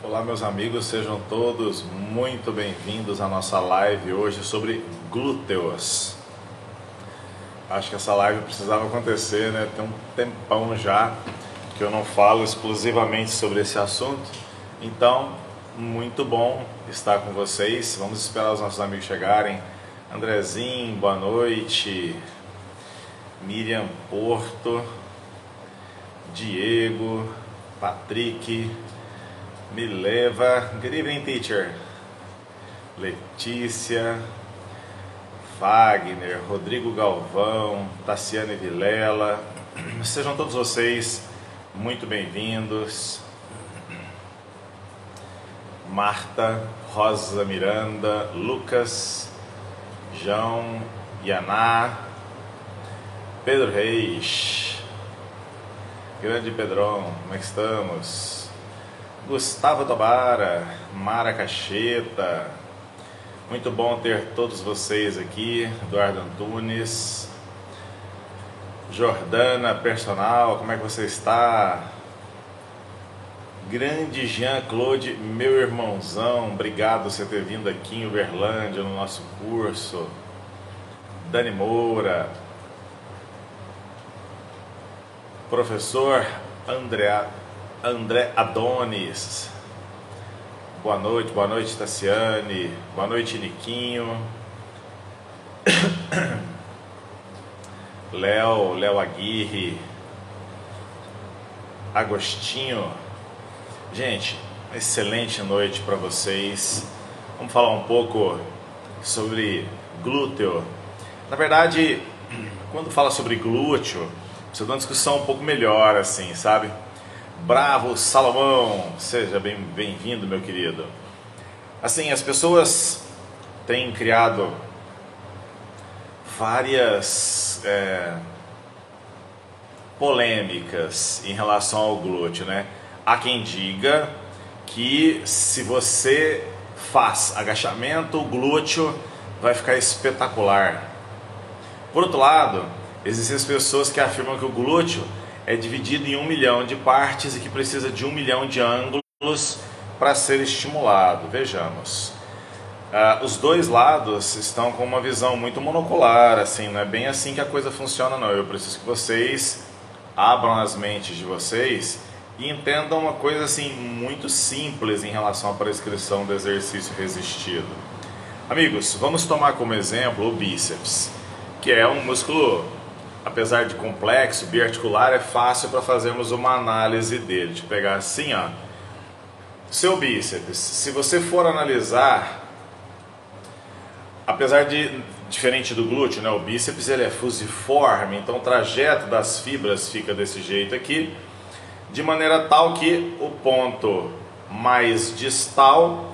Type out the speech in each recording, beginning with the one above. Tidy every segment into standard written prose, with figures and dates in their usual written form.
Olá meus amigos, sejam todos muito bem-vindos à nossa live hoje sobre glúteos. Acho que essa live precisava acontecer, né? Tem um tempão já que eu não falo exclusivamente sobre esse assunto. Então, muito bom estar com vocês. Vamos esperar os nossos amigos chegarem. Andrezinho, boa noite. Miriam Porto, Diego, Patrick, Mileva, good evening teacher, Letícia, Wagner, Rodrigo Galvão, Tassiane Vilela, sejam todos vocês muito bem-vindos. Marta, Rosa Miranda, Lucas, João, Yaná, Pedro Reis, grande Pedrão, como é que estamos? Gustavo Tobara, Mara Cacheta, muito bom ter todos vocês aqui. Eduardo Antunes, Jordana Personal, como é que você está? Grande Jean-Claude, meu irmãozão, obrigado por você ter vindo aqui em Uberlândia no nosso curso. Dani Moura, professor André Adonis, boa noite Tassiane, boa noite Niquinho, Léo Aguirre, Agostinho. Gente, excelente noite para vocês. Vamos falar um pouco sobre glúteo. Na verdade, quando fala sobre glúteo, precisa de uma discussão um pouco melhor, assim, sabe? Bravo Salomão, seja bem-vindo, meu querido. Assim, as pessoas têm criado várias polêmicas em relação ao glúteo, né? Há quem diga que se você faz agachamento, o glúteo vai ficar espetacular. Por outro lado, existem as pessoas que afirmam que o glúteo é dividido em 1 milhão de partes e que precisa de 1 milhão de ângulos para ser estimulado. Vejamos. Os dois lados estão com uma visão muito monocular, assim, não é bem assim que a coisa funciona, não. Eu preciso que vocês abram as mentes de vocês e entendam uma coisa assim muito simples em relação à prescrição do exercício resistido. Amigos, vamos tomar como exemplo o bíceps, que é um músculo, apesar de complexo, biarticular, é fácil para fazermos uma análise dele. Deixa eu pegar assim, ó. Seu bíceps, se você for analisar, apesar de, diferente do glúteo, né, o bíceps ele é fusiforme, então o trajeto das fibras fica desse jeito aqui, de maneira tal que o ponto mais distal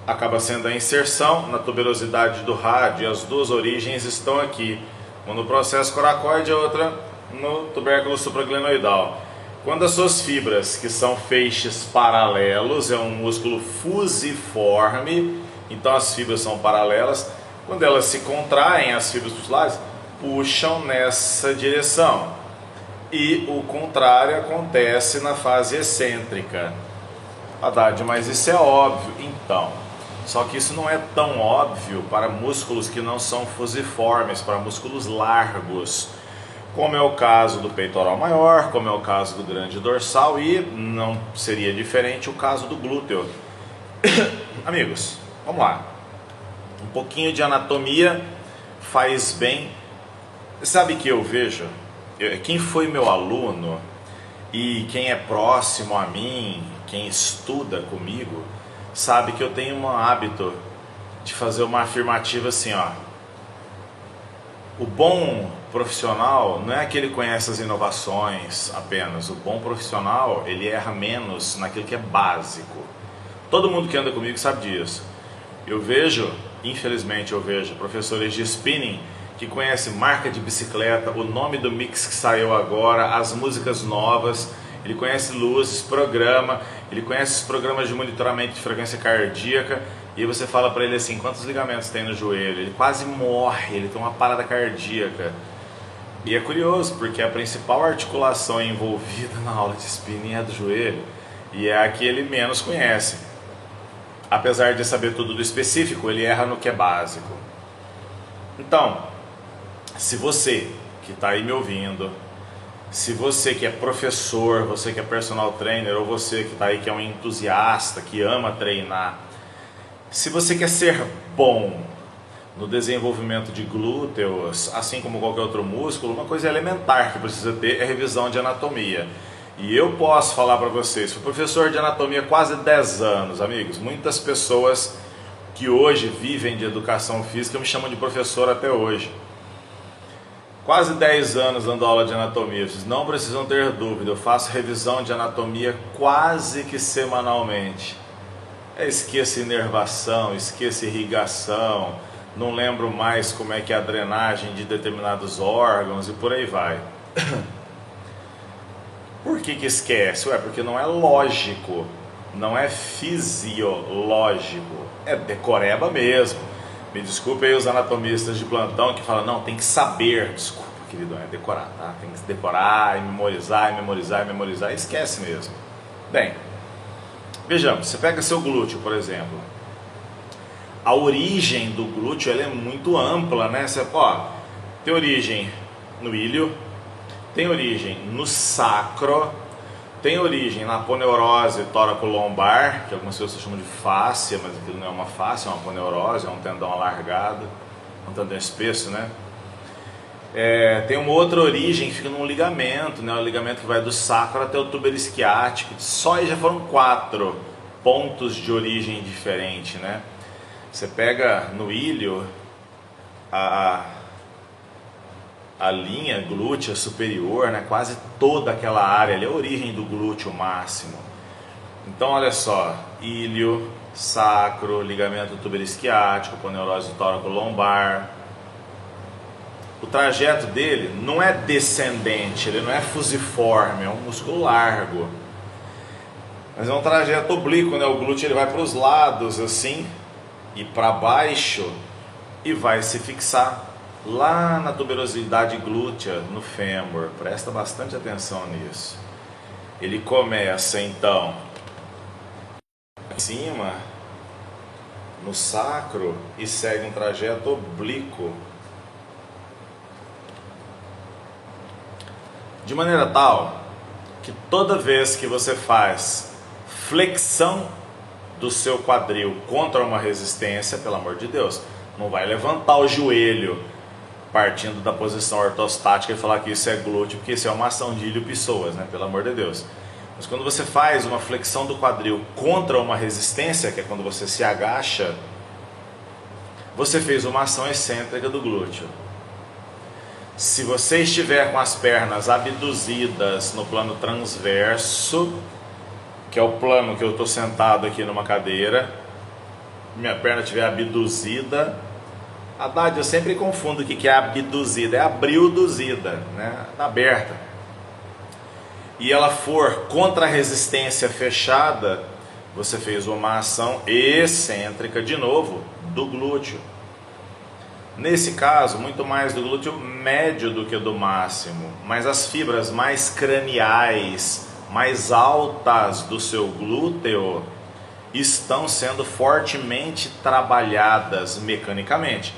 acaba sendo a inserção na tuberosidade do rádio, e as duas origens estão aqui. Uma no processo coracoide, a outra no tubérculo supraglenoidal. Quando as suas fibras, que são feixes paralelos, é um músculo fusiforme, então as fibras são paralelas. Quando elas se contraem, as fibras musculares puxam nessa direção. E o contrário acontece na fase excêntrica. Haddad, mas isso é óbvio. Então, só que isso não é tão óbvio para músculos que não são fusiformes, para músculos largos, como é o caso do peitoral maior, como é o caso do grande dorsal, e não seria diferente o caso do glúteo. Amigos, vamos lá. Um pouquinho de anatomia faz bem. Sabe que eu vejo? Quem foi meu aluno e quem é próximo a mim, quem estuda comigo, sabe que eu tenho um hábito de fazer uma afirmativa assim, ó. O bom profissional não é aquele que conhece as inovações apenas. O bom profissional, ele erra menos naquilo que é básico. Todo mundo que anda comigo sabe disso. Eu vejo, infelizmente eu vejo, professores de spinning que conhecem marca de bicicleta, o nome do mix que saiu agora, as músicas novas. Ele conhece luzes, programa, ele conhece os programas de monitoramento de frequência cardíaca, e você fala para ele assim, quantos ligamentos tem no joelho? Ele quase morre, ele tem uma parada cardíaca. E é curioso, porque a principal articulação envolvida na aula de spinning é a do joelho. e é a que ele menos conhece. Apesar de saber tudo do específico, ele erra no que é básico. Então, se você que está aí me ouvindo, se você que é professor, você que é personal trainer, ou você que está aí que é um entusiasta, que ama treinar, se você quer ser bom no desenvolvimento de glúteos, assim como qualquer outro músculo, uma coisa elementar que precisa ter é revisão de anatomia. E eu posso falar para vocês, fui professor de anatomia há quase 10 anos, amigos. Muitas pessoas que hoje vivem de educação física me chamam de professor até hoje. Quase 10 anos dando aula de anatomia, vocês não precisam ter dúvida, eu faço revisão de anatomia quase que semanalmente. Esqueça inervação, esqueça irrigação, não lembro mais como é que é a drenagem de determinados órgãos e por aí vai. Por que esquece? Porque não é lógico, não é fisiológico, é decoreba mesmo. Me desculpe aí os anatomistas de plantão que falam, não, tem que saber. Desculpa, querido, é decorar, tá? Tem que decorar e memorizar, e memorizar, e memorizar, esquece mesmo. Bem, vejamos, você pega seu glúteo, por exemplo. A origem do glúteo ela é muito ampla, né? Você, tem origem no ilho, tem origem no sacro, tem origem na aponeurose tóraco-lombar, que algumas pessoas chamam de fáscia, mas aquilo não é uma fáscia, é uma aponeurose, é um tendão alargado, um tendão espesso, né? Tem uma outra origem que fica num ligamento, né? O ligamento que vai do sacro até o túbero isquiático. Só aí já foram 4 pontos de origem diferente, né? Você pega no ilho a linha glútea superior, né? Quase toda aquela área ali é a origem do glúteo máximo. Então olha só, ilho, sacro, ligamento túbero isquiático, aponeurose tóraco-lombar. O trajeto dele não é descendente, ele não é fusiforme, é um músculo largo. Mas é um trajeto oblíquo, né? O glúteo ele vai para os lados assim e para baixo e vai se fixar lá na tuberosidade glútea, no fêmur. Presta bastante atenção nisso. Ele começa então em cima, no sacro, e segue um trajeto oblíquo, de maneira tal que toda vez que você faz flexão do seu quadril contra uma resistência, pelo amor de Deus, não vai levantar o joelho partindo da posição ortostática e falar que isso é glúteo, porque isso é uma ação de ilho pessoas, né? Pelo amor de Deus. Mas quando você faz uma flexão do quadril contra uma resistência, que é quando você se agacha, você fez uma ação excêntrica do glúteo. Se você estiver com as pernas abduzidas no plano transverso, que é o plano que eu estou sentado aqui numa cadeira, minha perna estiver abduzida, Haddad, eu sempre confundo o que é abduzida, é abriduzida, né? Está aberta. E ela for contra a resistência fechada, você fez uma ação excêntrica de novo do glúteo. Nesse caso, muito mais do glúteo médio do que do máximo, mas as fibras mais craniais, mais altas do seu glúteo estão sendo fortemente trabalhadas mecanicamente.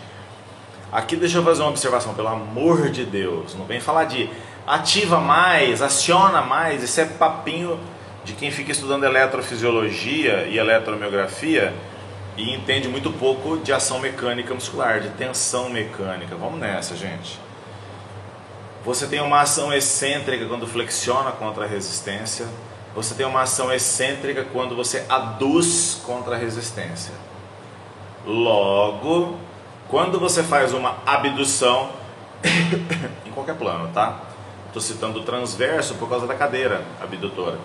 Aqui deixa eu fazer uma observação, pelo amor de Deus, não vem falar de ativa mais, aciona mais, isso é papinho de quem fica estudando eletrofisiologia e eletromiografia e entende muito pouco de ação mecânica muscular, de tensão mecânica. Vamos nessa, gente. Você tem uma ação excêntrica quando flexiona contra a resistência, você tem uma ação excêntrica quando você aduz contra a resistência. Logo, quando você faz uma abdução, em qualquer plano, tá? Estou citando o transverso por causa da cadeira abdutora.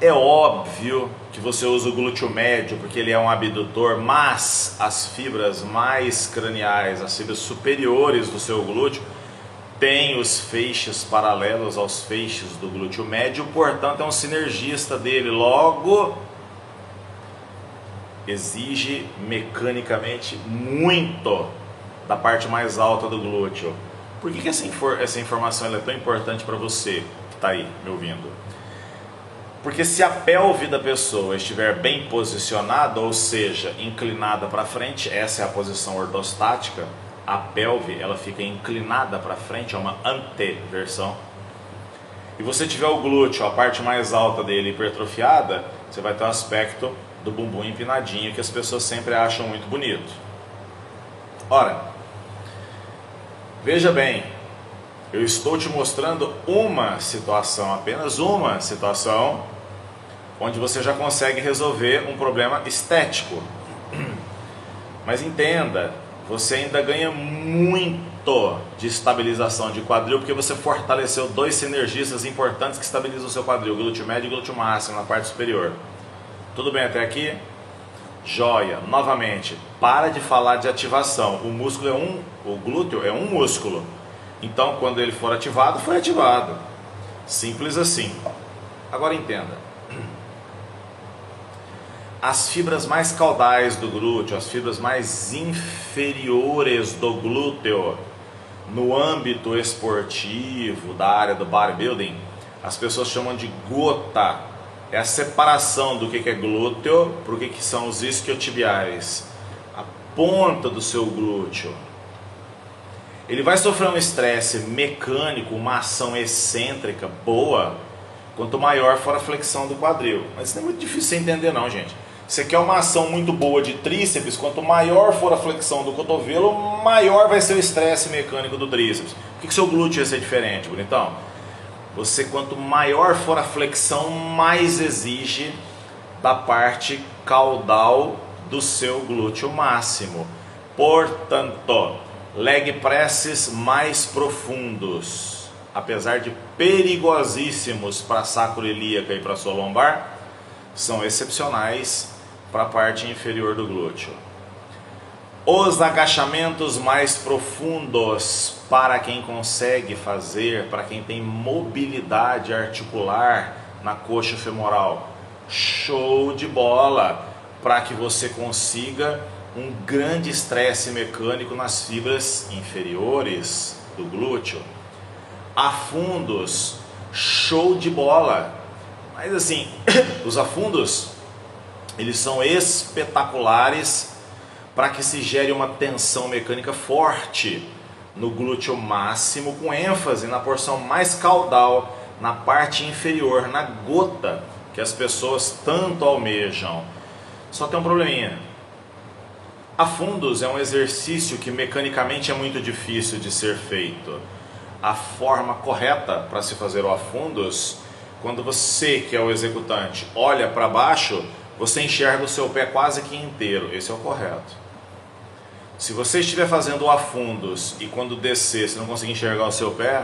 É óbvio que você usa o glúteo médio porque ele é um abdutor, mas as fibras mais craniais, as fibras superiores do seu glúteo, têm os feixes paralelos aos feixes do glúteo médio, portanto é um sinergista dele, logo exige mecanicamente muito da parte mais alta do glúteo. Por que essa informação é tão importante para você que está aí me ouvindo? Porque se a pelve da pessoa estiver bem posicionada, ou seja, inclinada para frente, essa é a posição ortostática, a pelve ela fica inclinada para frente, é uma anteversão. E você tiver o glúteo, a parte mais alta dele hipertrofiada, você vai ter o aspecto do bumbum empinadinho que as pessoas sempre acham muito bonito. Ora, veja bem, eu estou te mostrando uma situação, apenas uma situação, onde você já consegue resolver um problema estético. Mas entenda, você ainda ganha muito de estabilização de quadril, porque você fortaleceu dois sinergistas importantes que estabilizam o seu quadril, glúteo médio e glúteo máximo na parte superior. Tudo bem até aqui? Joia. Novamente, para de falar de ativação. O músculo o glúteo é um músculo. Então, quando ele for ativado, foi ativado. Simples assim. Agora entenda. As fibras mais caudais do glúteo, as fibras mais inferiores do glúteo, no âmbito esportivo, da área do bodybuilding, as pessoas chamam de gota. É a separação do que é glúteo para o que são os isquiotibiais. A ponta do seu glúteo. Ele vai sofrer um estresse mecânico, uma ação excêntrica boa, quanto maior for a flexão do quadril. Mas isso não é muito difícil de entender não, gente. Você quer uma ação muito boa de tríceps, quanto maior for a flexão do cotovelo, maior vai ser o estresse mecânico do tríceps. Por que seu glúteo ia ser diferente, bonitão? Você, quanto maior for a flexão, mais exige da parte caudal do seu glúteo máximo. Portanto, leg presses mais profundos, apesar de perigosíssimos para a sacroiliaca e para a sua lombar, são excepcionais para a parte inferior do glúteo. Os agachamentos mais profundos, para quem consegue fazer, para quem tem mobilidade articular na coxa femoral, show de bola, para que você consiga um grande estresse mecânico nas fibras inferiores do glúteo. Afundos, show de bola. Mas assim, os afundos, eles são espetaculares para que se gere uma tensão mecânica forte no glúteo máximo, com ênfase na porção mais caudal, na parte inferior, na gota que as pessoas tanto almejam. Só tem um probleminha. Afundos é um exercício que mecanicamente é muito difícil de ser feito. A forma correta para se fazer o afundos, quando você, que é o executante, olha para baixo, você enxerga o seu pé quase que inteiro. Esse é o correto. Se você estiver fazendo o afundos e quando descer você não conseguir enxergar o seu pé,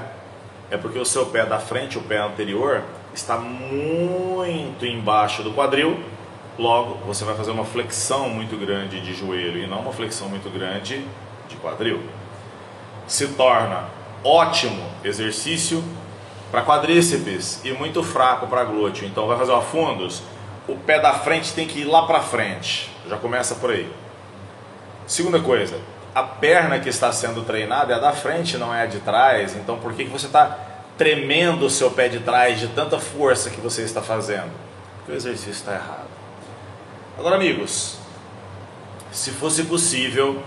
é porque o seu pé da frente, o pé anterior, está muito embaixo do quadril. Logo, você vai fazer uma flexão muito grande de joelho e não uma flexão muito grande de quadril. Se torna ótimo exercício para quadríceps e muito fraco para glúteo. Então vai fazer o afundos, o pé da frente tem que ir lá para frente. Já começa por aí. Segunda coisa, a perna que está sendo treinada é a da frente, não é a de trás. Então por que você está tremendo o seu pé de trás de tanta força que você está fazendo? Porque o exercício está errado. Agora, amigos, se fosse possível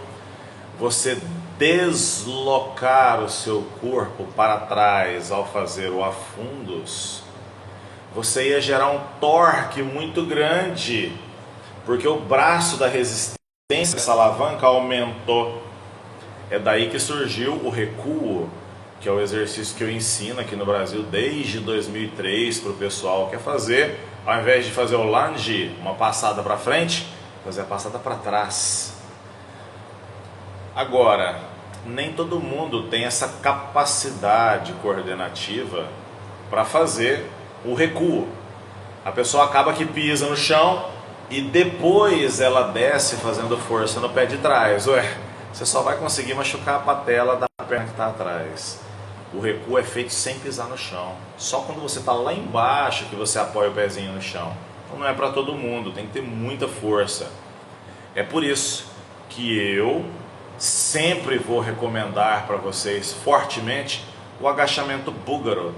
você deslocar o seu corpo para trás ao fazer o afundos, você ia gerar um torque muito grande, porque o braço da resistência dessa alavanca aumentou. É daí que surgiu o recuo, que é o exercício que eu ensino aqui no Brasil desde 2003 para o pessoal que quer fazer, ao invés de fazer o lunge, uma passada para frente, fazer a passada para trás. Agora, nem todo mundo tem essa capacidade coordenativa para fazer o recuo. A pessoa acaba que pisa no chão e depois ela desce fazendo força no pé de trás. Ué, você só vai conseguir machucar a patela da perna que está atrás. O recuo é feito sem pisar no chão. Só quando você está lá embaixo que você apoia o pezinho no chão. Então não é para todo mundo, tem que ter muita força. É por isso que eu sempre vou recomendar para vocês fortemente o agachamento búlgaro,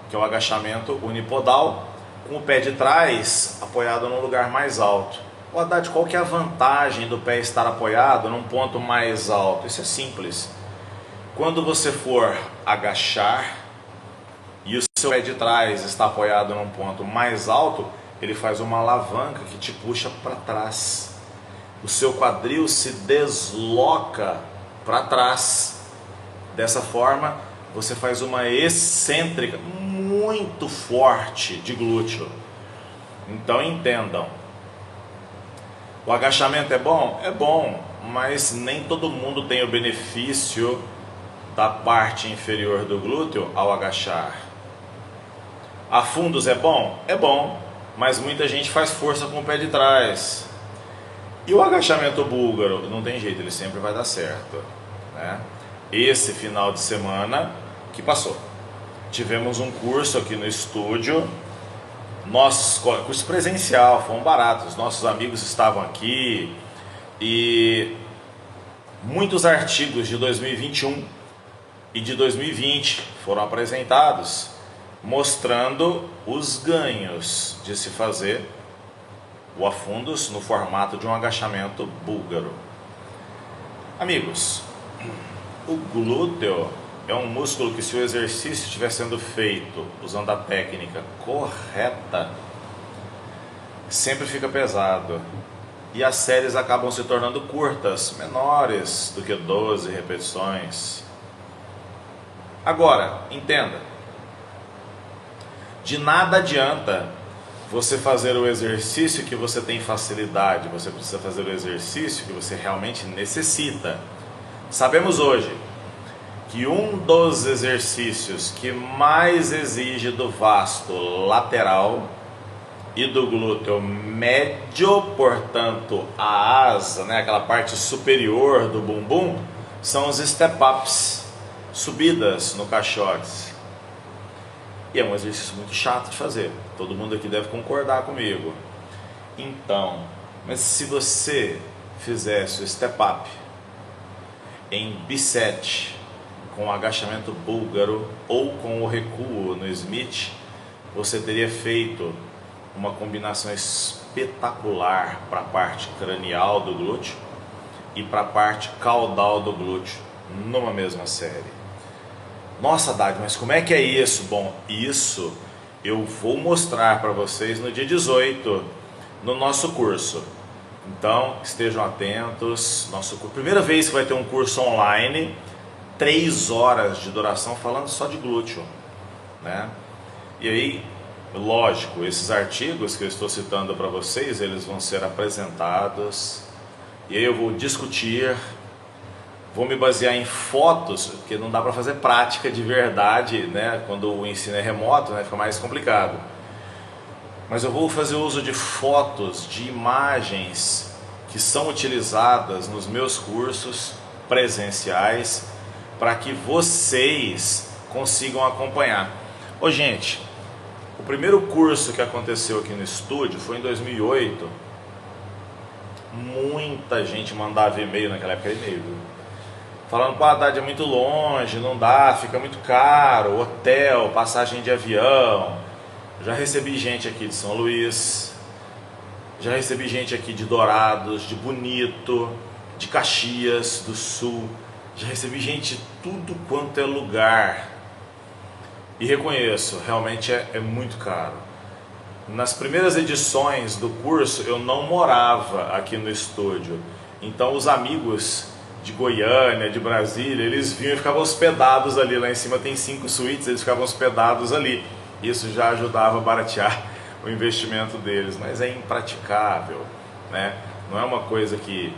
que é o agachamento unipodal, com o pé de trás apoiado num lugar mais alto. O Haddad, qual que é a vantagem do pé estar apoiado num ponto mais alto? Isso é simples. Quando você for agachar e o seu pé de trás está apoiado num ponto mais alto, ele faz uma alavanca que te puxa para trás. O seu quadril se desloca para trás. Dessa forma, você faz uma excêntrica muito forte de glúteo. Então entendam. O agachamento é bom? É bom, mas nem todo mundo tem o benefício da parte inferior do glúteo ao agachar. Afundos é bom? É bom, mas muita gente faz força com o pé de trás. E o agachamento búlgaro? Não tem jeito, ele sempre vai dar certo, né? Esse final de semana que passou, tivemos um curso aqui no estúdio, curso presencial, foi um barato, os nossos amigos estavam aqui e muitos artigos de 2021 e de 2020 foram apresentados, mostrando os ganhos de se fazer o afundos no formato de um agachamento búlgaro. Amigos, o glúteo é um músculo que, se o exercício estiver sendo feito usando a técnica correta, sempre fica pesado. E as séries acabam se tornando curtas, menores do que 12 repetições. Agora, entenda. De nada adianta você fazer o exercício que você tem facilidade. Você precisa fazer o exercício que você realmente necessita. Sabemos hoje que um dos exercícios que mais exige do vasto lateral e do glúteo médio, portanto a asa, né, aquela parte superior do bumbum, são os step-ups, subidas no caixote. E é um exercício muito chato de fazer, todo mundo aqui deve concordar comigo. Então, mas se você fizesse o step-up em bisete, com o agachamento búlgaro ou com o recuo no Smith, você teria feito uma combinação espetacular para a parte cranial do glúteo e para a parte caudal do glúteo numa mesma série. Nossa, Haddad, mas como é que é isso? Bom, isso eu vou mostrar para vocês no dia 18 no nosso curso. Então, estejam atentos. Primeira vez que vai ter um curso online, 3 horas de duração falando só de glúteo, né? E aí, lógico, esses artigos que eu estou citando para vocês, eles vão ser apresentados e aí eu vou discutir, vou me basear em fotos, porque não dá para fazer prática de verdade, né? Quando o ensino é remoto, né? Fica mais complicado. Mas eu vou fazer uso de fotos, de imagens que são utilizadas nos meus cursos presenciais para que vocês consigam acompanhar. Ô gente, o primeiro curso que aconteceu aqui no estúdio foi em 2008. Muita gente mandava e-mail, naquela época era e-mail, viu? Falando, pô, Haddad, é muito longe, não dá, fica muito caro, hotel, passagem de avião. Já recebi gente aqui de São Luís, já recebi gente aqui de Dourados, de Bonito, de Caxias do Sul, já recebi gente de tudo quanto é lugar. E reconheço, realmente é muito caro. Nas primeiras edições do curso eu não morava aqui no estúdio, então os amigos de Goiânia, de Brasília, eles vinham e ficavam hospedados ali, lá em cima tem 5 suítes, eles ficavam hospedados ali. Isso já ajudava a baratear o investimento deles, mas é impraticável, né? Não é uma coisa que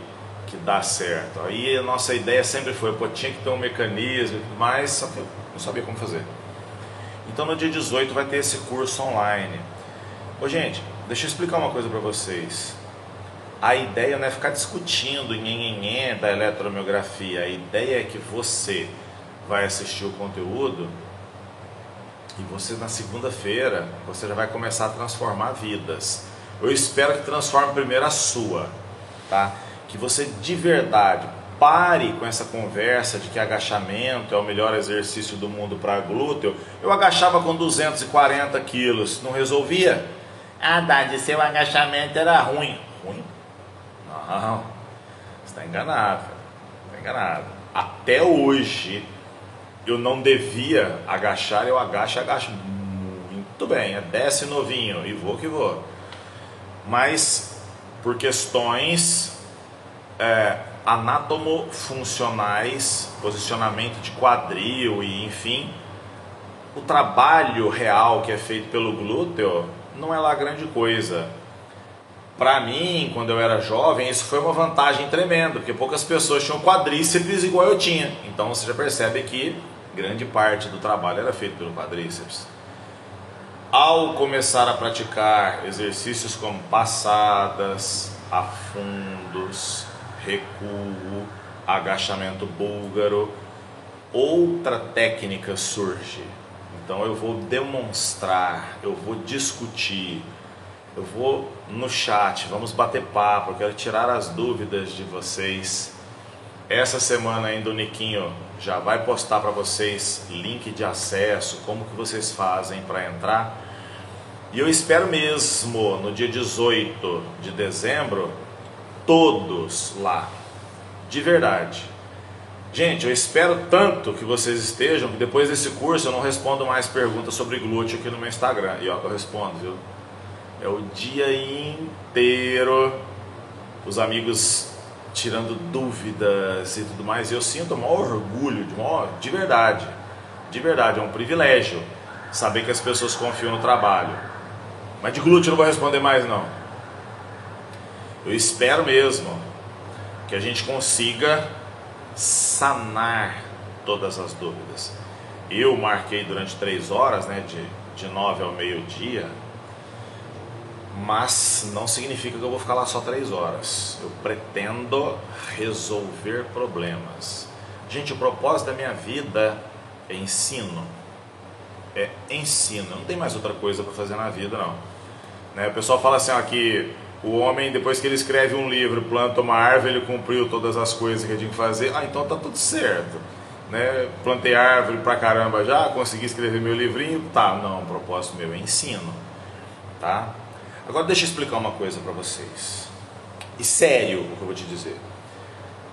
dá certo. Aí a nossa ideia sempre foi, pô, tinha que ter um mecanismo e tudo mais, só que eu não sabia como fazer. Então no dia 18 vai ter esse curso online. Ô gente, deixa eu explicar uma coisa para vocês. A ideia não é ficar discutindo nhenhenhé da eletromiografia. A ideia é que você vai assistir o conteúdo e você na segunda-feira você já vai começar a transformar vidas. Eu espero que transforme primeiro a sua, tá? Que você de verdade pare com essa conversa de que agachamento é o melhor exercício do mundo para glúteo. Eu agachava com 240 quilos, não resolvia? Ah, Dade, seu agachamento era ruim. Ruim? Não, você está enganado, está enganado. Até hoje, eu não devia agachar, eu agacho muito bem, desce novinho, e vou que vou. Mas, por questões anatomofuncionais, posicionamento de quadril e enfim, o trabalho real que é feito pelo glúteo não é lá grande coisa. Para mim, quando eu era jovem, isso foi uma vantagem tremenda, porque poucas pessoas tinham quadríceps igual eu tinha. Então você já percebe que grande parte do trabalho era feito pelo quadríceps. Ao começar a praticar exercícios como passadas, afundos, recuo, agachamento búlgaro, outra técnica surge. Então eu vou demonstrar, eu vou discutir, eu vou no chat, vamos bater papo, eu quero tirar as dúvidas de vocês. Essa semana ainda o Niquinho já vai postar para vocês link de acesso, como que vocês fazem para entrar. E eu espero mesmo, no dia 18 de dezembro, todos lá, de verdade. Gente, eu espero tanto que vocês estejam, que depois desse curso eu não respondo mais perguntas sobre glúteo aqui no meu Instagram. E ó, eu respondo, viu? É o dia inteiro, os amigos tirando dúvidas e tudo mais. E eu sinto o maior orgulho, de verdade, é um privilégio saber que as pessoas confiam no trabalho. Mas de glúteo eu não vou responder mais não. Eu espero mesmo que a gente consiga sanar todas as dúvidas. Eu marquei durante 3 horas, né, de 9 ao meio-dia, mas não significa que eu vou ficar lá só 3 horas. Eu pretendo resolver problemas. Gente, o propósito da minha vida é ensino. É ensino, não tem mais outra coisa para fazer na vida não. Né? O pessoal fala assim, ó, que o homem, depois que ele escreve um livro, planta uma árvore, ele cumpriu todas as coisas que ele tinha que fazer. Ah, então tá tudo certo. Né? Plantei árvore pra caramba já, consegui escrever meu livrinho. Tá, não, o propósito meu é ensino. Tá? Agora deixa eu explicar uma coisa pra vocês. E sério o que eu vou te dizer.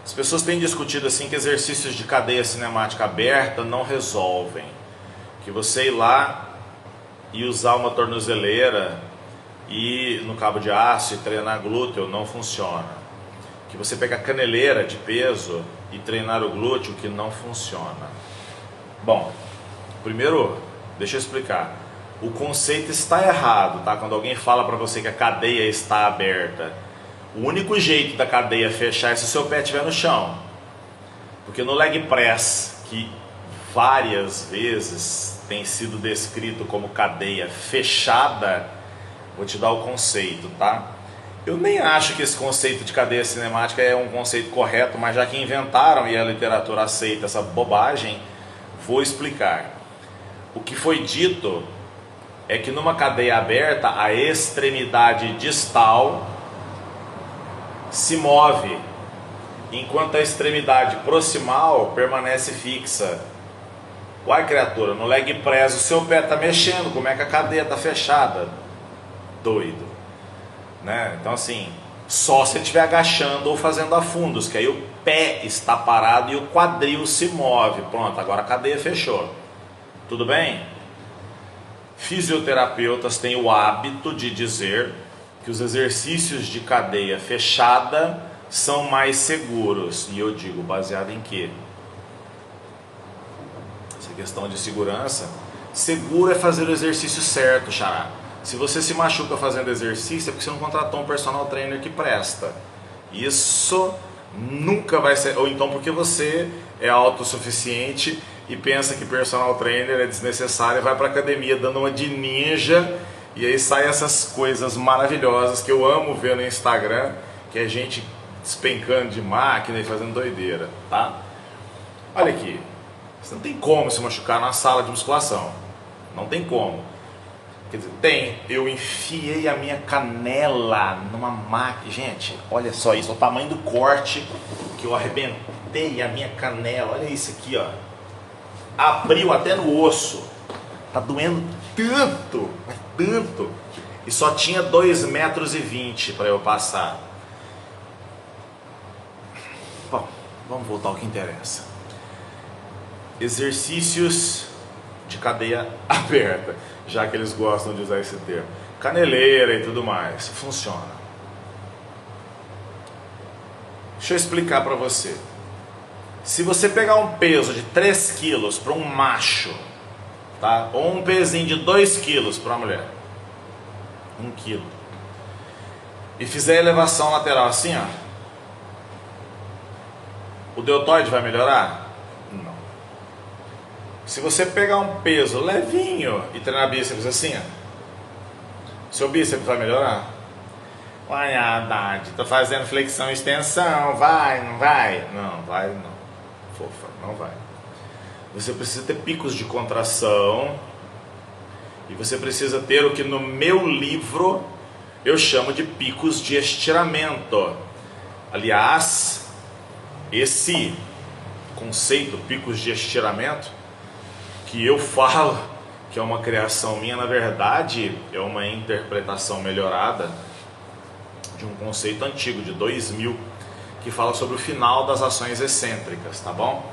As pessoas têm discutido assim que exercícios de cadeia cinemática aberta não resolvem. Que você ir lá e usar uma tornozeleira e no cabo de aço e treinar glúteo não funciona. Que você pega a caneleira de peso e treinar o glúteo que não funciona. Bom, primeiro, deixa eu explicar. O conceito está errado, tá? Quando alguém fala para você que a cadeia está aberta, o único jeito da cadeia fechar é se o seu pé estiver no chão. Porque no leg press, que várias vezes tem sido descrito como cadeia fechada, vou te dar o conceito, tá? Eu nem acho que esse conceito de cadeia cinemática é um conceito correto, mas já que inventaram e a literatura aceita essa bobagem, vou explicar. O que foi dito é que numa cadeia aberta, a extremidade distal se move, enquanto a extremidade proximal permanece fixa. Uai, criatura, no leg press o seu pé está mexendo, como é que a cadeia está fechada? Doido, né? Então assim, só se ele estiver agachando ou fazendo afundos, que aí o pé está parado e o quadril se move. Pronto, agora a cadeia fechou. Tudo bem? Fisioterapeutas têm o hábito de dizer que os exercícios de cadeia fechada são mais seguros. E eu digo, baseado em quê? Essa questão de segurança. Seguro é fazer o exercício certo, xará. Se você se machuca fazendo exercício é porque você não contratou um personal trainer que presta. Isso nunca vai ser... Ou então porque você é autossuficiente e pensa que personal trainer é desnecessário e vai para academia dando uma de ninja. E aí sai essas coisas maravilhosas que eu amo ver no Instagram, que é gente despencando de máquina e fazendo doideira, tá? Olha aqui, você não tem como se machucar na sala de musculação. Não tem como. Quer dizer, tem. Eu enfiei a minha canela numa máquina. Gente, olha só isso, o tamanho do corte que eu arrebentei cortei a minha canela, olha isso aqui, ó. Abriu até no osso. Tá doendo tanto, mas tanto. E só tinha 2,20 metros para eu passar. Bom, vamos voltar ao que interessa. Exercícios de cadeia aberta, já que eles gostam de usar esse termo. Caneleira e tudo mais. Funciona. Deixa eu explicar para você. Se você pegar um peso de 3 quilos para um macho, tá? Ou um pezinho de 2 quilos para uma mulher, 1 quilo, e fizer elevação lateral assim, ó, o deltoide vai melhorar? Não. Se você pegar um peso levinho e treinar bíceps assim, ó, seu bíceps vai melhorar? Vai, Haddad, tô fazendo flexão e extensão, vai, não vai? Não, vai não, fofa, não vai. Você precisa ter picos de contração e você precisa ter o que no meu livro eu chamo de picos de estiramento. Aliás, esse conceito, picos de estiramento, que eu falo que é uma criação minha, na verdade é uma interpretação melhorada de um conceito antigo, de 2000, que fala sobre o final das ações excêntricas, tá bom?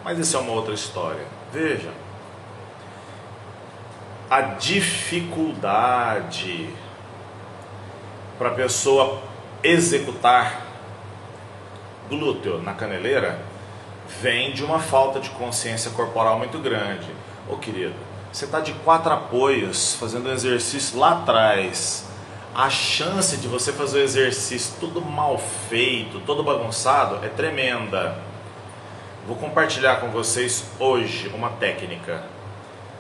Mas isso é uma outra história. Veja, a dificuldade para a pessoa executar glúteo na caneleira vem de uma falta de consciência corporal muito grande. Ô querido, você está de 4 apoios fazendo um exercício lá atrás. A chance de você fazer o exercício tudo mal feito, todo bagunçado, é tremenda. Vou compartilhar com vocês hoje uma técnica.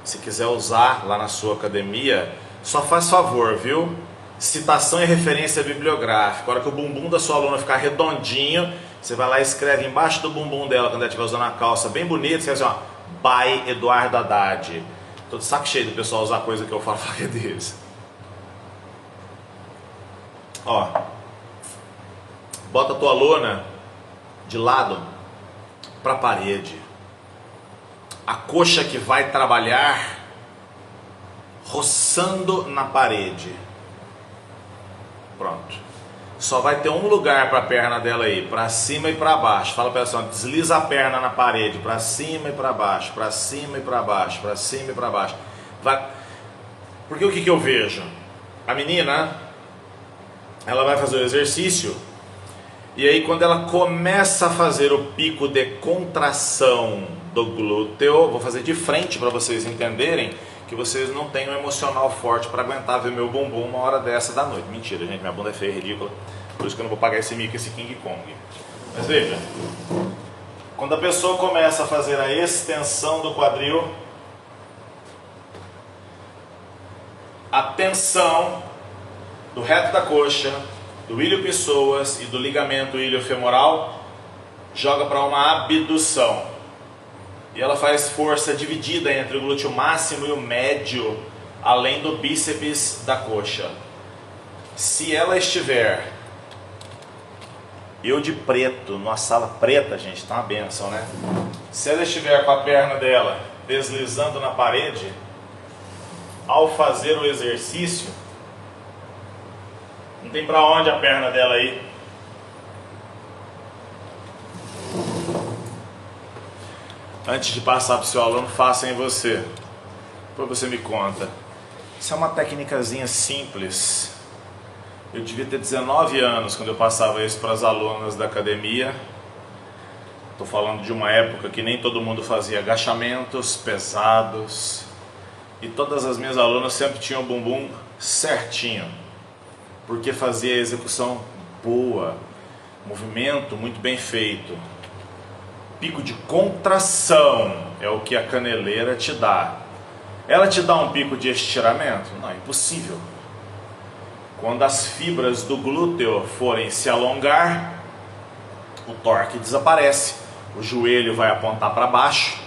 Se quiser usar lá na sua academia, só faz favor, viu? Citação e referência bibliográfica. A hora que o bumbum da sua aluna ficar redondinho, você vai lá e escreve embaixo do bumbum dela, quando ela estiver usando a calça bem bonita, você vai assim, ó, by Eduardo Haddad. Tô de saco cheio do pessoal usar coisa que eu falo que é deles. Ó, bota a tua lona de lado para a parede. A coxa que vai trabalhar roçando na parede. Pronto. Só vai ter um lugar para a perna dela aí, para cima e para baixo. Fala para ela assim, desliza a perna na parede, para cima e para baixo, para cima e para baixo, para cima e para baixo. Vai. Porque o que eu vejo? A menina, ela vai fazer o exercício e aí quando ela começa a fazer o pico de contração do glúteo, vou fazer de frente para vocês entenderem que vocês não têm um emocional forte para aguentar ver meu bumbum uma hora dessa da noite. Mentira, gente, minha bunda é feia, ridícula, por isso que eu não vou pagar esse mico, esse King Kong. Mas veja, quando a pessoa começa a fazer a extensão do quadril, a tensão do reto da coxa, do ilho-pessoas e do ligamento ilho-femoral joga para uma abdução. E ela faz força dividida entre o glúteo máximo e o médio, além do bíceps da coxa. Se ela estiver, eu de preto, numa sala preta, gente, tá uma benção, né? Se ela estiver com a perna dela deslizando na parede, ao fazer o exercício, não tem para onde a perna dela ir. Antes de passar para o seu aluno, faça em você. Depois você me conta. Isso é uma técnicazinha simples. Eu devia ter 19 anos quando eu passava isso para as alunas da academia. Estou falando de uma época que nem todo mundo fazia agachamentos pesados. E todas as minhas alunas sempre tinham o bumbum certinho, porque fazia a execução boa, movimento muito bem feito. Pico de contração é o que a caneleira te dá. Ela te dá um pico de estiramento? Não, é impossível. Quando as fibras do glúteo forem se alongar, o torque desaparece, o joelho vai apontar para baixo,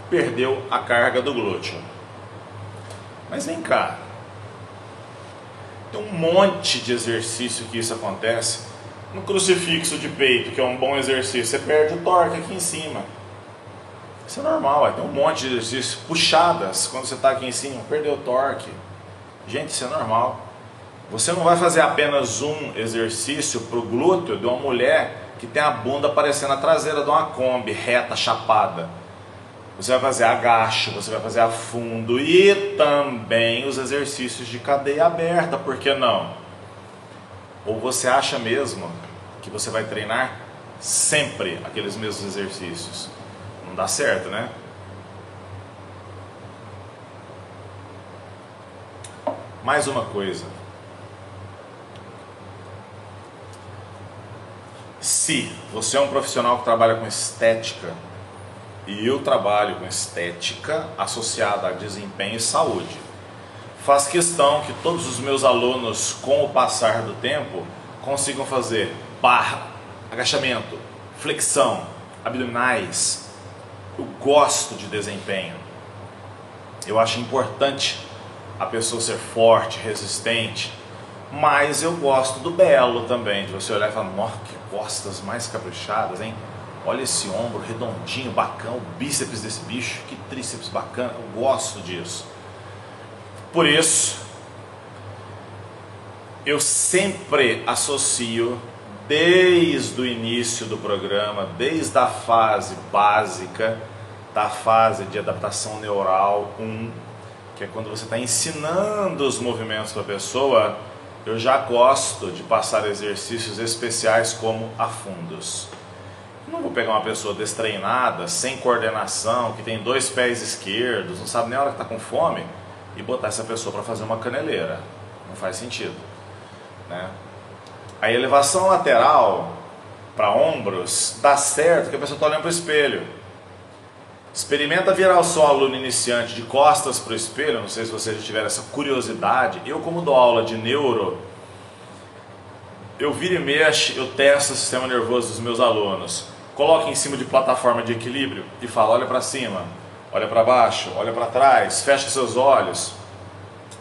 perdeu a carga do glúteo. Mas vem cá, tem um monte de exercício que isso acontece. No crucifixo de peito, que é um bom exercício, você perde o torque aqui em cima. Isso é normal, tem um monte de exercícios. Puxadas, quando você está aqui em cima, perdeu o torque. Gente, isso é normal. Você não vai fazer apenas um exercício para o glúteo de uma mulher que tem a bunda parecendo a traseira de uma Kombi, reta, chapada. Você vai fazer agacho, você vai fazer a fundo e também os exercícios de cadeia aberta, por que não? Ou você acha mesmo que você vai treinar sempre aqueles mesmos exercícios? Não dá certo, né? Mais uma coisa. Se você é um profissional que trabalha com estética, e eu trabalho com estética associada a desempenho e saúde, faz questão que todos os meus alunos, com o passar do tempo, consigam fazer barra, agachamento, flexão, abdominais. Eu gosto de desempenho. Eu acho importante a pessoa ser forte, resistente, mas eu gosto do belo também, de você olhar e falar, nossa, que costas mais caprichadas, hein? Olha esse ombro redondinho, bacana, o bíceps desse bicho, que tríceps bacana, eu gosto disso. Por isso, eu sempre associo, desde o início do programa, desde a fase básica, da fase de adaptação neural 1, que é quando você está ensinando os movimentos para a pessoa, eu já gosto de passar exercícios especiais como afundos. Não vou pegar uma pessoa destreinada, sem coordenação, que tem 2 pés esquerdos, não sabe nem a hora que está com fome, e botar essa pessoa para fazer uma caneleira. Não faz sentido, né? A elevação lateral para ombros dá certo porque a pessoa está olhando para o espelho. Experimenta virar o seu aluno iniciante de costas para o espelho, não sei se vocês já tiveram essa curiosidade. Eu, como dou aula de neuro, eu viro e mexo, eu testo o sistema nervoso dos meus alunos. Coloque em cima de plataforma de equilíbrio e fala, olha para cima, olha para baixo, olha para trás, fecha seus olhos,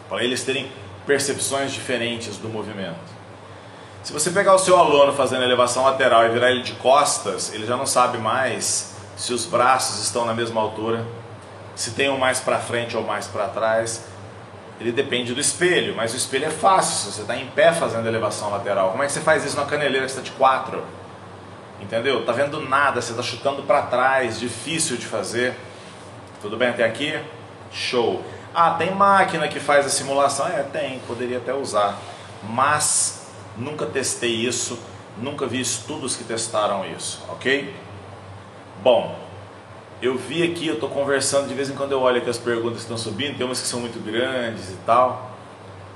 para eles terem percepções diferentes do movimento. Se você pegar o seu aluno fazendo elevação lateral e virar ele de costas, ele já não sabe mais se os braços estão na mesma altura, se tem um mais para frente ou mais para trás. Ele depende do espelho, mas o espelho é fácil, se você está em pé fazendo elevação lateral. Como é que você faz isso na caneleira que você está de 4? Entendeu? Tá vendo nada, você está chutando para trás, difícil de fazer. Tudo bem até aqui? Show. Ah, tem máquina que faz a simulação? É, tem, poderia até usar. Mas nunca testei isso, nunca vi estudos que testaram isso, ok? Bom, eu vi aqui, eu estou conversando, de vez em quando eu olho aqui as perguntas que estão subindo, tem umas que são muito grandes e tal.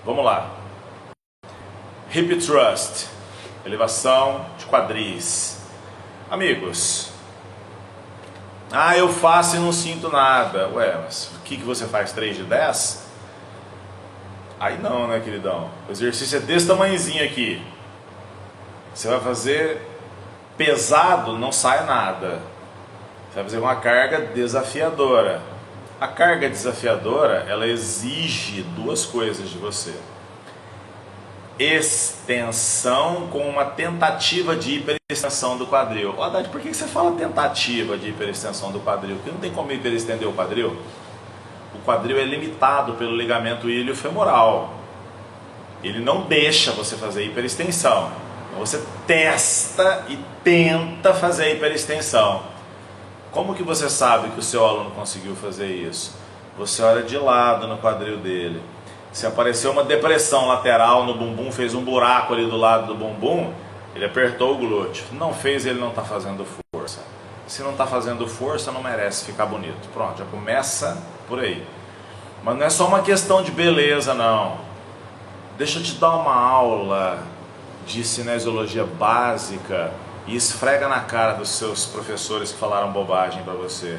Vamos lá. Hip thrust, elevação de quadris. Amigos, eu faço e não sinto nada. Ué, mas o que você faz? 3 de 10? Aí não, né, queridão? O exercício é desse tamanhozinho aqui. Você vai fazer pesado, não sai nada. Você vai fazer uma carga desafiadora. A carga desafiadora, ela exige 2 coisas de você. Extensão com uma tentativa de hiperextensão do quadril. Ô, Haddad, por que você fala tentativa de hiperextensão do quadril? Porque não tem como hiperestender o quadril. O quadril é limitado pelo ligamento ilho-femoral. Ele não deixa você fazer hiperextensão. Então você testa e tenta fazer a hiperextensão. Como que você sabe que o seu aluno conseguiu fazer isso? Você olha de lado no quadril dele. Se apareceu uma depressão lateral no bumbum, fez um buraco ali do lado do bumbum, ele apertou o glúteo. Não fez, ele não está fazendo força. Se não está fazendo força, não merece ficar bonito. Pronto, já começa por aí. Mas não é só uma questão de beleza, não. Deixa eu te dar uma aula de cinesiologia básica e esfrega na cara dos seus professores que falaram bobagem para você.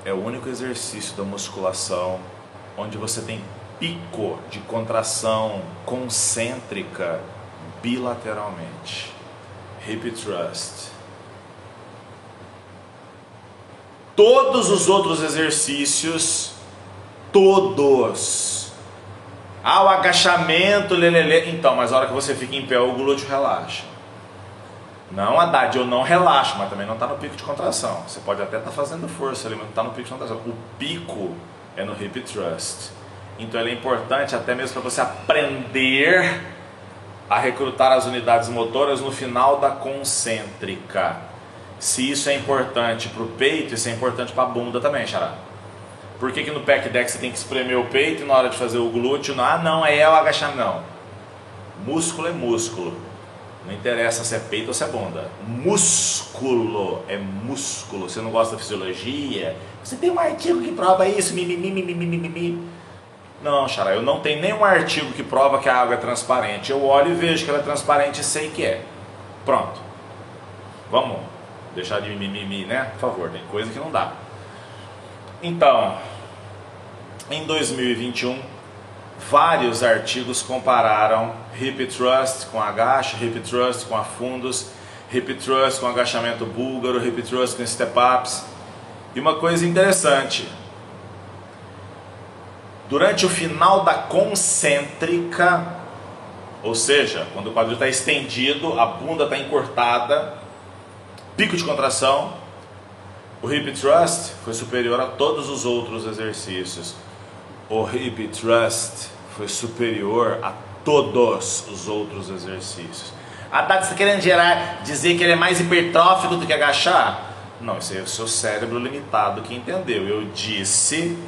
É o único exercício da musculação onde você tem pico de contração concêntrica bilateralmente. Hip thrust. Todos os outros exercícios, todos, Ah, o agachamento, lelele. Então, mas a hora que você fica em pé, o glúteo relaxa. Não, Haddad, eu não relaxo, mas também não está no pico de contração. Você pode até estar fazendo força ali, mas não está no pico de contração. O pico é no hip thrust. Então ele é importante até mesmo para você aprender a recrutar as unidades motoras no final da concêntrica. Se isso é importante para o peito, isso é importante para a bunda também, xará. Por que no pec deck você tem que espremer o peito e na hora de fazer o glúteo, não, aí é o agachamento, não. Músculo é músculo. Não interessa se é peito ou se é bunda. Músculo é músculo. Você não gosta da fisiologia? Você tem um artigo que prova isso? Mimimi. Não, xará, eu não tenho nenhum artigo que prova que a água é transparente. Eu olho e vejo que ela é transparente e sei que é. Pronto. Vamos deixar de mimimi, né? Por favor, tem coisa que não dá. Então, em 2021, vários artigos compararam hip thrust com agacho, hip thrust com afundos, hip thrust com agachamento búlgaro, hip thrust com step-ups. E uma coisa interessante, durante o final da concêntrica, ou seja, quando o quadril está estendido, a bunda está encurtada, pico de contração, o hip thrust foi superior a todos os outros exercícios. O hip thrust foi superior a todos os outros exercícios. Haddad, você está querendo dizer que ele é mais hipertrófico do que agachar? Não, isso é o seu cérebro limitado que entendeu. Eu disse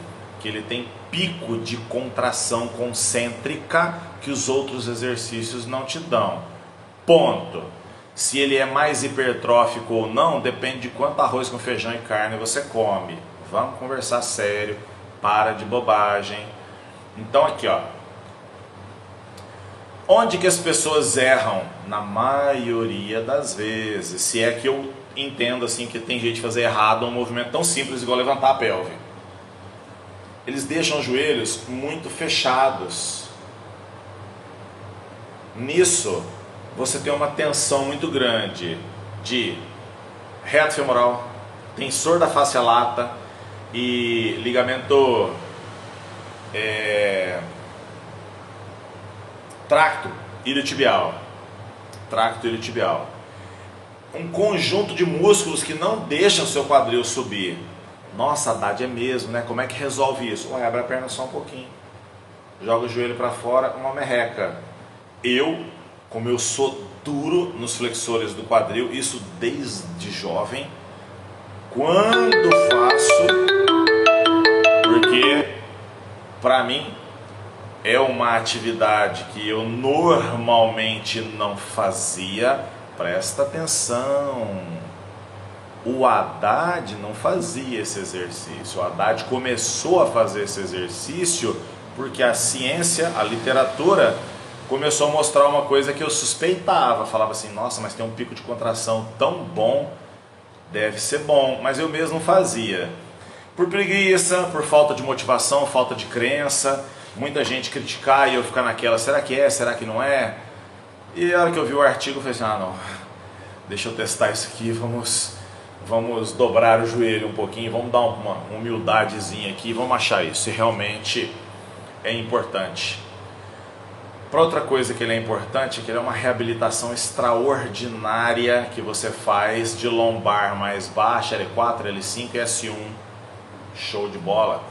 que ele tem pico de contração concêntrica que os outros exercícios não te dão. Ponto. Se ele é mais hipertrófico ou não, depende de quanto arroz com feijão e carne você come. Vamos conversar sério, para de bobagem. Então aqui, ó. Onde que as pessoas erram? Na maioria das vezes. Se é que eu entendo assim que tem jeito de fazer errado um movimento tão simples igual levantar a pelve. Eles deixam os joelhos muito fechados. Nisso, você tem uma tensão muito grande de reto femoral, tensor da fáscia lata e ligamento tracto iliotibial. Um conjunto de músculos que não deixam o seu quadril subir. Nossa, Haddad, é mesmo, né? Como é que resolve isso? Ué, abre a perna só um pouquinho. Joga o joelho para fora, uma merreca. Como eu sou duro nos flexores do quadril, isso desde jovem, quando faço, porque para mim é uma atividade que eu normalmente não fazia. Presta atenção, o Haddad não fazia esse exercício. O Haddad começou a fazer esse exercício porque a ciência, a literatura começou a mostrar uma coisa que eu suspeitava. Falava assim, nossa, mas tem um pico de contração tão bom, deve ser bom. Mas eu mesmo fazia. Por preguiça, por falta de motivação, falta de crença. Muita gente criticar e eu ficar naquela, será que é, será que não é? E a hora que eu vi o artigo, eu falei assim, não, deixa eu testar isso aqui, vamos dobrar o joelho um pouquinho, vamos dar uma humildadezinha aqui, vamos achar isso, se realmente é importante. Para outra coisa que ele é importante, é que ele é uma reabilitação extraordinária que você faz de lombar mais baixa, L4, L5 e S1. Show de bola.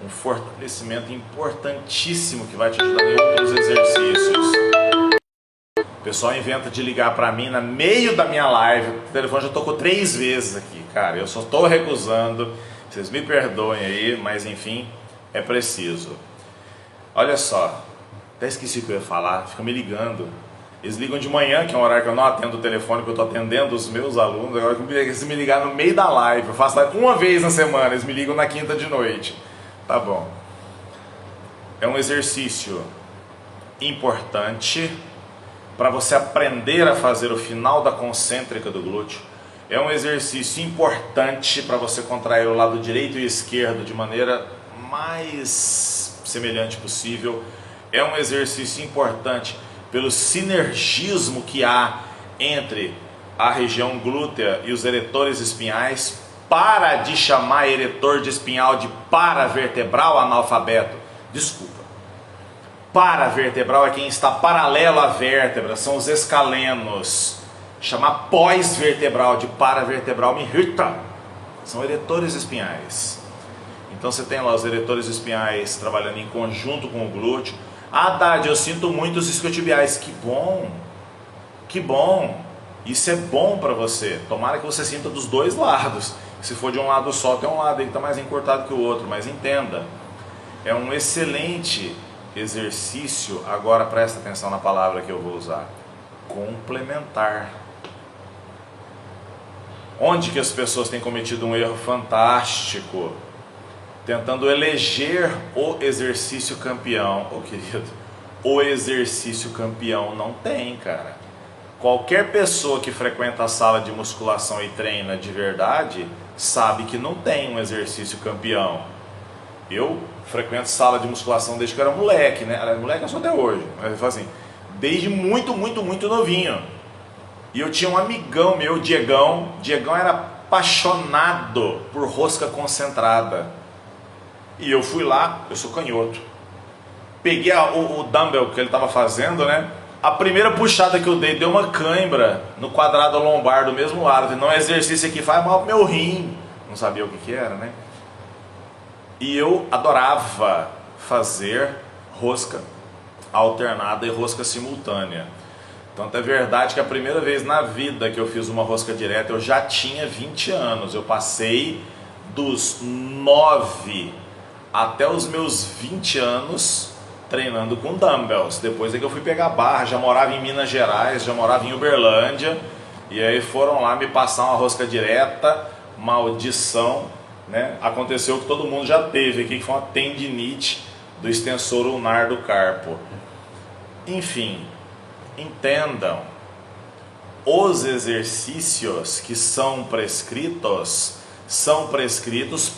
Um fortalecimento importantíssimo que vai te ajudar em outros exercícios. O pessoal inventa de ligar para mim no meio da minha live. O telefone já tocou 3 vezes aqui, cara. Eu só estou recusando. Vocês me perdoem aí, mas enfim, é preciso. Olha só. Até esqueci o que eu ia falar, fica me ligando. Eles ligam de manhã, que é um horário que eu não atendo o telefone, porque eu estou atendendo os meus alunos. Agora que eles me ligar no meio da live, eu faço live uma vez na semana, eles me ligam na quinta de noite. Tá bom. É um exercício importante para você aprender a fazer o final da concêntrica do glúteo. É um exercício importante para você contrair o lado direito e esquerdo de maneira mais semelhante possível. É um exercício importante pelo sinergismo que há entre a região glútea e os eretores espinhais. Para de chamar eretor de espinhal de paravertebral analfabeto. Desculpa. Paravertebral é quem está paralelo à vértebra, são os escalenos. Chamar pós-vertebral de paravertebral me irrita. São eretores espinhais. Então você tem lá os eretores espinhais trabalhando em conjunto com o glúteo. Ah, Dade, eu sinto muito os isquiotibiais. Que bom, que bom. Isso é bom para você. Tomara que você sinta dos dois lados. Se for de um lado só, tem um lado aí que está mais encurtado que o outro. Mas entenda, é um excelente exercício. Agora presta atenção na palavra que eu vou usar. Complementar. Onde que as pessoas têm cometido um erro fantástico? Tentando eleger o exercício campeão. Ô querido, o exercício campeão não tem, cara. Qualquer pessoa que frequenta a sala de musculação e treina de verdade sabe que não tem um exercício campeão. Eu frequento sala de musculação desde que eu era moleque, né? Moleque eu sou até hoje, mas eu falo assim, desde muito novinho. E eu tinha um amigão meu, Diegão. Diegão era apaixonado por rosca concentrada. E eu fui lá, eu sou canhoto. Peguei o dumbbell que ele estava fazendo, né? A primeira puxada que eu dei deu uma cãibra no quadrado lombar do mesmo lado. Falei, não, exercício aqui faz mal pro meu rim. Não sabia o que era, né? E eu adorava fazer rosca alternada e rosca simultânea. Tanto é verdade que a primeira vez na vida que eu fiz uma rosca direta eu já tinha 20 anos. Eu passei dos 9 até os meus 20 anos treinando com dumbbells. Depois é que eu fui pegar barra, já morava em Minas Gerais, já morava em Uberlândia. E aí foram lá me passar uma rosca direta, maldição, né? Aconteceu que todo mundo já teve aqui, que foi uma tendinite do extensor ulnar do carpo. Enfim, entendam, os exercícios que são prescritos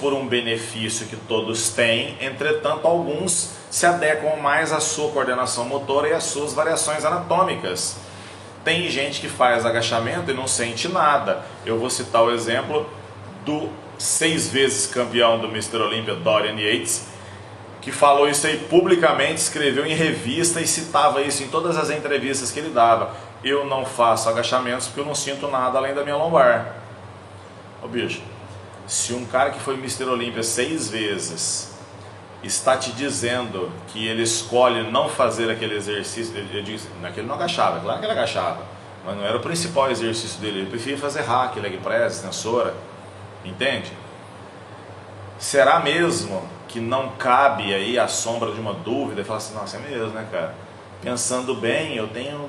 por um benefício que todos têm, entretanto alguns se adequam mais à sua coordenação motora e às suas variações anatômicas. Tem gente que faz agachamento e não sente nada. Eu vou citar o exemplo do 6 vezes campeão do Mr. Olympia, Dorian Yates, que falou isso aí publicamente, escreveu em revista e citava isso em todas as entrevistas que ele dava. Eu não faço agachamentos porque eu não sinto nada além da minha lombar. Ô bicho, se um cara que foi Mr. Olympia 6 vezes está te dizendo que ele escolhe não fazer aquele exercício, ele diz, naquele não agachava, claro que ele agachava, mas não era o principal exercício dele, ele preferia fazer hack, leg press, extensora, entende? Será mesmo que não cabe aí a sombra de uma dúvida e falar assim, nossa, é mesmo, né, cara? Pensando bem, eu tenho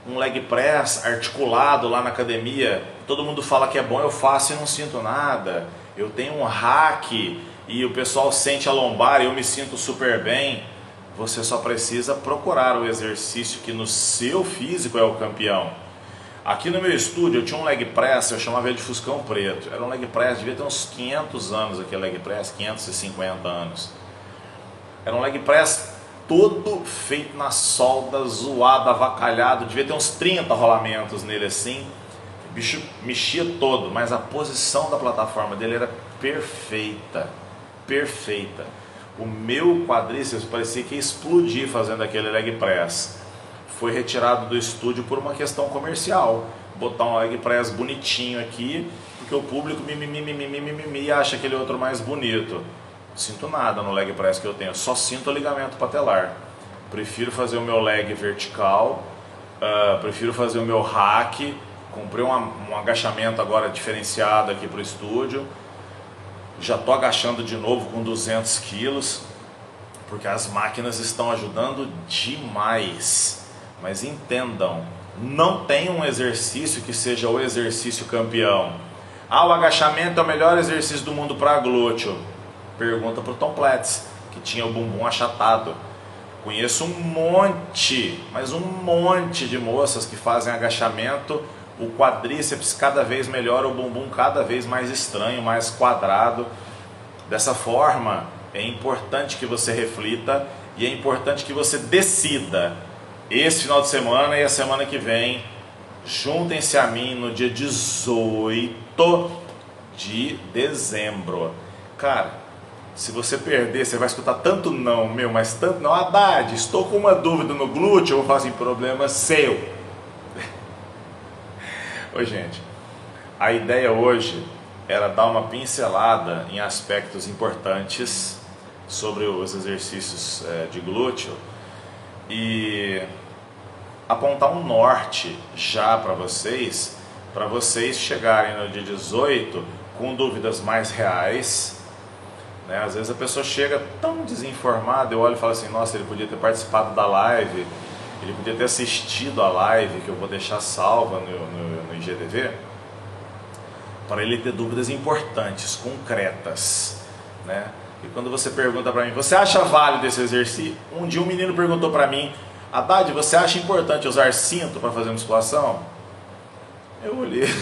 um leg press articulado lá na academia, todo mundo fala que é bom, eu faço e não sinto nada. Eu tenho um hack e o pessoal sente a lombar e eu me sinto super bem. Você só precisa procurar o exercício que no seu físico é o campeão. Aqui no meu estúdio eu tinha um leg press, eu chamava ele de Fuscão Preto. Era um leg press, devia ter uns 500 anos aquele leg press, 550 anos. Era um leg press todo feito na solda, zoado, avacalhado, devia ter uns 30 rolamentos nele assim. O bicho mexia todo, mas a posição da plataforma dele era perfeita, perfeita. O meu quadríceps parecia que ia explodir fazendo aquele leg press. Foi retirado do estúdio por uma questão comercial. Botar um leg press bonitinho aqui, porque o público me acha aquele outro mais bonito. Não sinto nada no leg press que eu tenho, só sinto o ligamento patelar. Prefiro fazer o meu leg vertical, prefiro fazer o meu hack. Comprei um agachamento agora diferenciado aqui para o estúdio. Já estou agachando de novo com 200 quilos, porque as máquinas estão ajudando demais. Mas entendam, não tem um exercício que seja o exercício campeão. Ah, o agachamento é o melhor exercício do mundo para glúteo. Pergunta para o Tom Platz, que tinha o bumbum achatado. Conheço um monte, mas um monte de moças que fazem agachamento, o quadríceps cada vez melhor, o bumbum cada vez mais estranho, mais quadrado. Dessa forma, é importante que você reflita e é importante que você decida. Esse final de semana e a semana que vem, juntem-se a mim no dia 18 de dezembro. Cara, Se você perder, você vai escutar tanto não, mas tanto não. Haddad, estou com uma dúvida no glúteo. Eu vou falar assim, problema seu. Oi, gente. A ideia hoje era dar uma pincelada em aspectos importantes sobre os exercícios de glúteo e apontar um norte já para vocês chegarem no dia 18 com dúvidas mais reais, né? Às vezes a pessoa chega tão desinformada, eu olho e falo assim, nossa, ele podia ter participado da live, ele podia ter assistido a live que eu vou deixar salva no IGTV, para ele ter dúvidas importantes, concretas, né? E quando você pergunta para mim, você acha válido esse exercício? Um dia um menino perguntou para mim, Haddad, você acha importante usar cinto para fazer musculação? Eu olhei,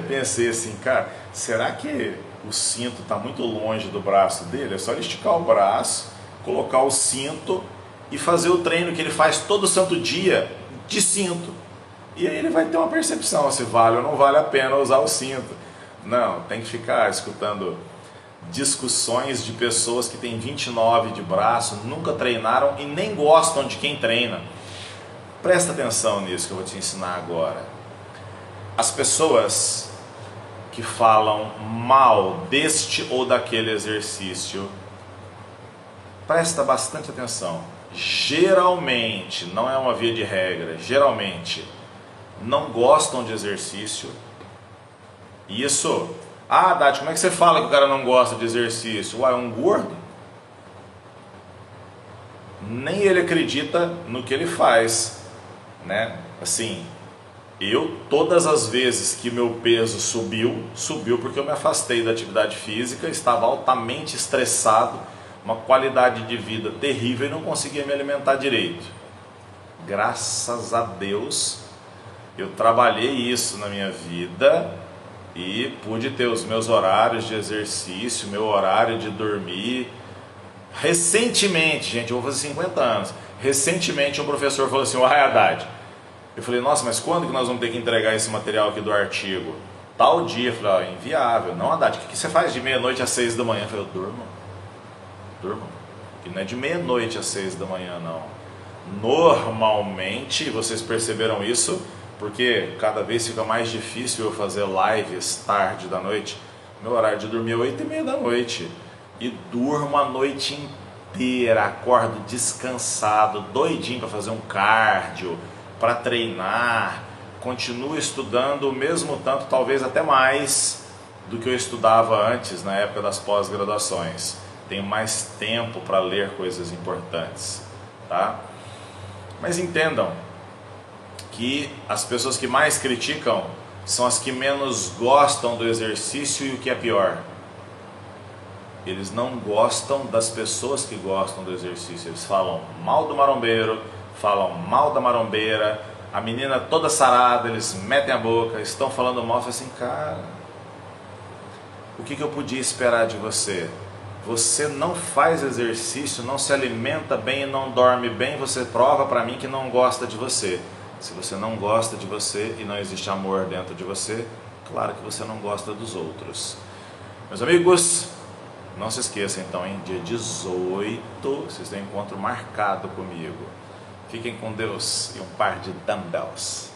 pensei assim, cara, será que o cinto está muito longe do braço dele? É só ele esticar o braço, colocar o cinto e fazer o treino que ele faz todo santo dia de cinto. E aí ele vai ter uma percepção se vale ou não vale a pena usar o cinto. Não, tem que ficar escutando discussões de pessoas que têm 29 de braço, nunca treinaram e nem gostam de quem treina. Presta atenção nisso que eu vou te ensinar agora. As pessoas que falam mal deste ou daquele exercício, presta bastante atenção. Geralmente, não é uma via de regra, geralmente não gostam de exercício. Isso, Haddad, como é que você fala que o cara não gosta de exercício? Ué, é um gordo? Nem ele acredita no que ele faz, né? Assim, todas as vezes que meu peso subiu porque eu me afastei da atividade física, estava altamente estressado, uma qualidade de vida terrível e não conseguia me alimentar direito. Graças a Deus, eu trabalhei isso na minha vida e pude ter os meus horários de exercício, meu horário de dormir. Recentemente, gente, eu vou fazer 50 anos, recentemente um professor falou assim, Haddad, eu falei, nossa, mas quando que nós vamos ter que entregar esse material aqui do artigo? Tal dia. Eu falei, inviável. Não, Haddad, o que você faz de meia-noite às 6 da manhã? Eu falei, eu durmo. Que não é de meia-noite às 6 da manhã, não. Normalmente, vocês perceberam isso, porque cada vez fica mais difícil eu fazer lives tarde da noite. Meu horário de dormir é 8h30 da noite. E durmo a noite inteira, acordo descansado, doidinho para fazer um cardio, para treinar, continuo estudando o mesmo tanto, talvez até mais do que eu estudava antes, na época das pós-graduações. Tenho mais tempo para ler coisas importantes, tá? Mas entendam que as pessoas que mais criticam são as que menos gostam do exercício e o que é pior, eles não gostam das pessoas que gostam do exercício. Eles falam mal do marombeiro, falam mal da marombeira, a menina toda sarada, eles metem a boca, estão falando mal, falam assim, cara, o que eu podia esperar de você? Você não faz exercício, não se alimenta bem e não dorme bem, você prova para mim que não gosta de você. Se você não gosta de você e não existe amor dentro de você, claro que você não gosta dos outros. Meus amigos, não se esqueçam então, hein? Dia 18, vocês têm um encontro marcado comigo. Fiquem com Deus e um par de dumbbells.